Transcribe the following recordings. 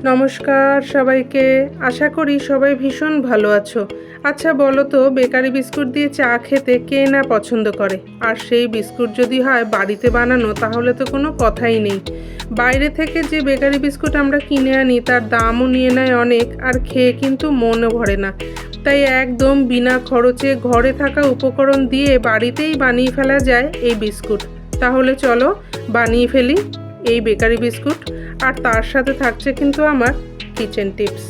নমস্কার সবাইকে। আশা করি সবাই ভীষণ ভালো আছো। আচ্ছা বলো তো, বেকারি বিস্কুট দিয়ে চা খেতে কে না পছন্দ করে? আর সেই বিস্কুট যদি হয় বাড়িতে বানানো, তাহলে তো কোনো কথাই নেই। বাইরে থেকে যে বেকারি বিস্কুট আমরা কিনে আনি তার দামও নিয়ে নেয় অনেক, আর খেয়ে কিন্তু মনও ভরে না। তাই একদম বিনা খরচে ঘরে থাকা উপকরণ দিয়ে বাড়িতেই বানিয়ে ফেলা যায় এই বিস্কুট। তাহলে চলো বানিয়ে ফেলি এই বেকারি বিস্কুট। আর তার সাথে থাকছে কিন্তু আমার কিচেন টিপস।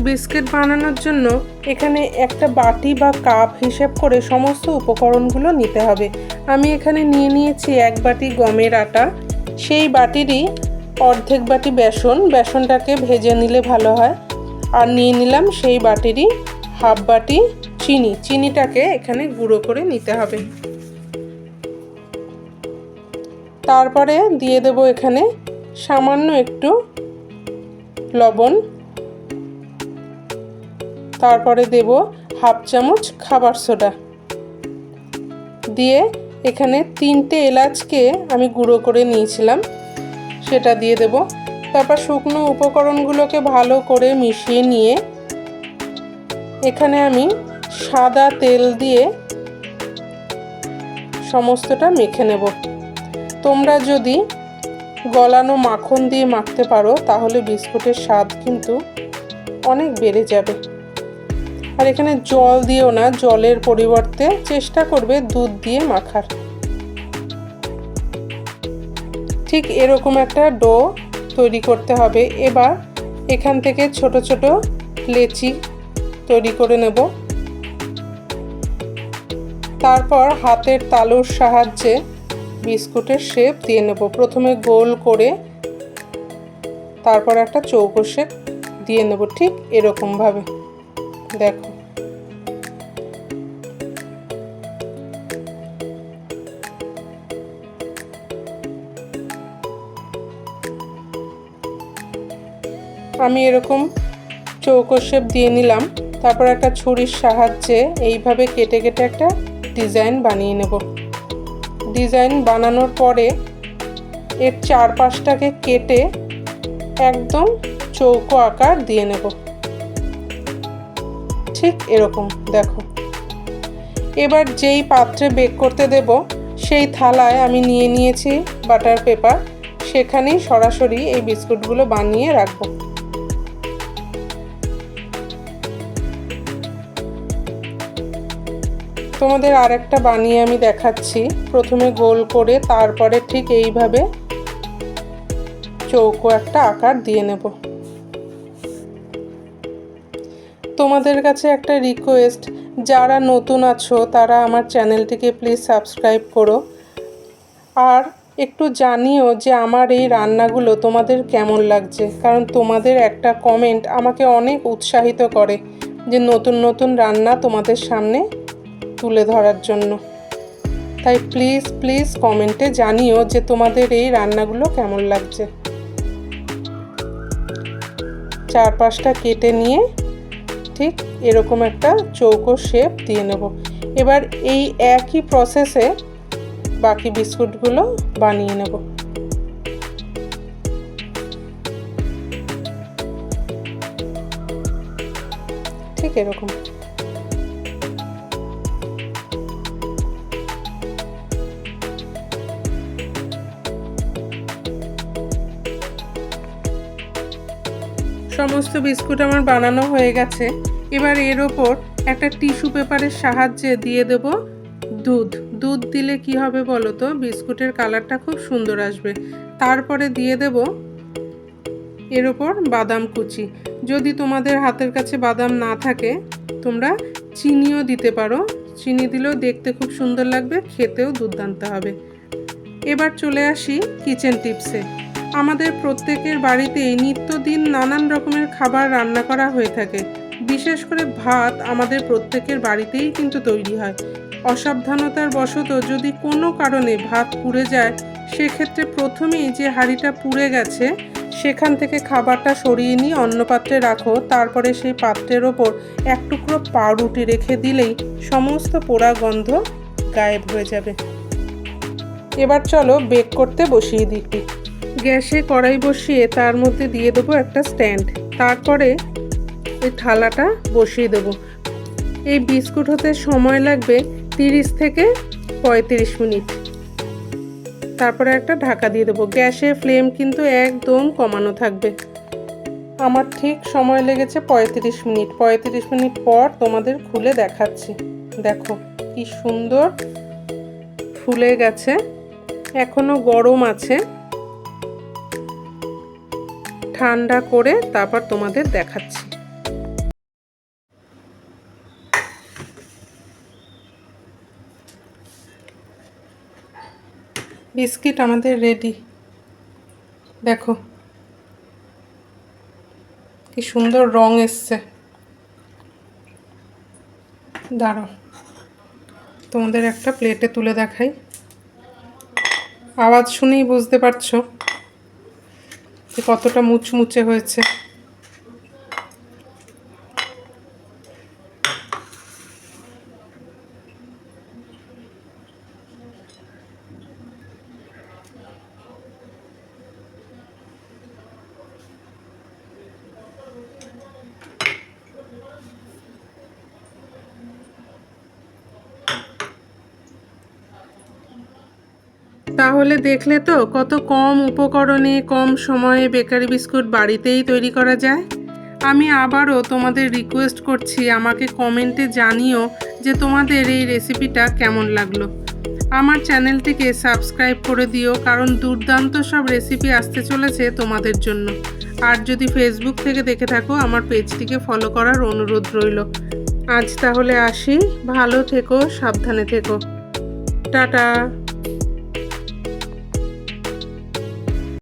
বিস্কিট বানানোর জন্য এখানে একটা বাটি বা কাপ হিসেব করে সমস্ত উপকরণগুলো নিতে হবে। আমি এখানে নিয়ে নিয়েছি 1 বাটি গমের আটা, সেই বাটিরই অর্ধেক বাটি বেসনটাকে ভেজে নিলে ভালো হয়। আর নিয়ে নিলাম সেই বাটিরই হাফ বাটি চিনিটাকে এখানে গুঁড়ো করে নিতে হবে। তারপরে দিয়ে দেব এখানে সামান্য একটু লবণ, তারপরে দেব হাফ চামচ খাবার সোডা, দিয়ে এখানে 3টে এলাচকে আমি গুঁড়ো করে নিয়েছিলাম সেটা দিয়ে দেব। তারপর শুকনো উপকরণগুলোকে ভালো করে মিশিয়ে নিয়ে এখানে আমি সাদা তেল দিয়ে সমস্তটা মেখে নেব। তোমরা যদি গলানো মাখন দিয়ে মাখতে পারো তাহলে বিস্কুটের স্বাদ কিন্তু অনেক বেড়ে যাবে। আর এখানে জল দিও না, জলের পরিবর্তে চেষ্টা করবে দুধ দিয়ে মাখার। ঠিক এরকম একটা ডো তৈরি করতে হবে। এবার এখান থেকে ছোট ছোট লেচি তৈরি করে নেব। তারপর হাতের তালুর সাহায্যে বিস্কুটের শেপ দিয়ে নেব। প্রথমে গোল করে তারপর একটা চৌকো শেপ দিয়ে নেব, ঠিক এরকমভাবে। দেখো, আমি এরকম চৌকো শেপ দিয়ে নিলাম। তারপর একটা ছুরির সাহায্যে এইভাবে কেটে কেটে একটা ডিজাইন বানিয়ে নেব। ডিজাইন বানানোর পরে এর চারপাশটাকে কেটে একদম চৌকো আকার দিয়ে নেব, ঠিক এরকম। দেখো, এবার যেই পাত্রে বেক করতে দেব সেই থালায় আমি নিয়ে নিয়েছি বাটার পেপার, সেখানেই সরাসরি এই বিস্কুটগুলো বানিয়ে রাখবো। তোমাদের আরেকটা বানিয়ে আমি দেখাচ্ছি। প্রথমে গোল করে তারপরে ঠিক এইভাবে চৌকো একটা আকার দিয়ে নেব। তোমাদের কাছে একটা রিকোয়েস্ট, যারা নতুন আছো তারা আমার চ্যানেলটিকে প্লিজ সাবস্ক্রাইব করো। আর একটু জানিও যে আমার এই রান্নাগুলো তোমাদের কেমন লাগছে, কারণ তোমাদের একটা কমেন্ট আমাকে অনেক উৎসাহিত করে যে নতুন নতুন রান্না তোমাদের সামনে তুলে ধরার জন্য। তাই প্লিজ প্লিজ কমেন্টে জানিও যে তোমাদের এই রান্নাগুলো কেমন লাগছে। চারপাশটা কেটে নিয়ে ঠিক এরকম একটা চৌকো শেপ দিয়ে নেব। এবার এই একই প্রসেসে বাকি বিস্কুটগুলো বানিয়ে নেব। ঠিক এরকম। সমস্ত বিস্কুট আমার বানানো হয়ে গেছে। এবার এর ওপর একটা টিস্যু পেপারের সাহায্যে দিয়ে দেব দুধ দিলে কি হবে বলো তো, বিস্কুটের কালারটা খুব সুন্দর আসবে। তারপরে দিয়ে দেব এর ওপর বাদাম কুচি। যদি তোমাদের হাতের কাছে বাদাম না থাকে তোমরা চিনিও দিতে পারো, চিনি দিলেও দেখতে খুব সুন্দর লাগবে, খেতেও দুর্দান্ত হবে। এবার চলে আসি কিচেন টিপসে। আমাদের প্রত্যেকের বাড়িতেই নিত্যদিন নানান রকমের খাবার রান্না করা হয়ে থাকে। বিশেষ করে ভাত আমাদের প্রত্যেকের বাড়িতেই কিন্তু তৈরি হয়। অসাবধানতার বশত যদি কোনো কারণে ভাত পুড়ে যায়, সেক্ষেত্রে প্রথমেই যে হাঁড়িটা পুড়ে গেছে সেখান থেকে খাবারটা সরিয়ে নিয়ে অন্য পাত্রে রাখো। তারপরে সেই পাত্রের ওপর এক টুকরো পাউরুটি রেখে দিলেই সমস্ত পোড়া গন্ধ গায়েব হয়ে যাবে। এবার চলো বেক করতে বসিয়ে দিই। গ্যাসে কড়াই বসিয়ে তার মধ্যে দিয়ে দেবো একটা স্ট্যান্ড, তারপরে এই থালাটা বসিয়ে দেবো। এই বিস্কুট হতে সময় লাগবে 30 থেকে 35 মিনিট। তারপরে একটা ঢাকা দিয়ে দেবো। গ্যাসের ফ্লেম কিন্তু একদম কমানো থাকবে। আমার ঠিক সময় লেগেছে 35 মিনিট। 35 মিনিট পর তোমাদের খুলে দেখাচ্ছি। দেখো কি সুন্দর ফুলে গেছে, এখনো গরম আছে। ঠান্ডা করে তারপর তোমাদের দেখাচ্ছি। বিস্কিট আমাদের রেডি। দেখো কি সুন্দর রং এসছে। দাঁড়াও তোমাদের একটা প্লেটে তুলে দেখাই। আওয়াজ শুনেই বুঝতে পারছো যে কতটা মুচমুচে হয়েছে। তাহলে দেখলে তো কত কম উপকরণে কম সময়ে বেকারি বিস্কুট বাড়িতেই তৈরি করা যায়। আমি আবারও তোমাদের রিকোয়েস্ট করছি, আমাকে কমেন্টে জানিও যে তোমাদের এই রেসিপিটা কেমন লাগলো। আমার চ্যানেলটিকে সাবস্ক্রাইব করে দিও, কারণ দুর্দান্ত সব রেসিপি আসতে চলেছে তোমাদের জন্য। আর যদি ফেসবুক থেকে দেখে থাকো, আমার পেজটিকে ফলো করার অনুরোধ রইল। আজ তাহলে আসি, ভালো থেকো, সাবধানে থেকো, টাটা।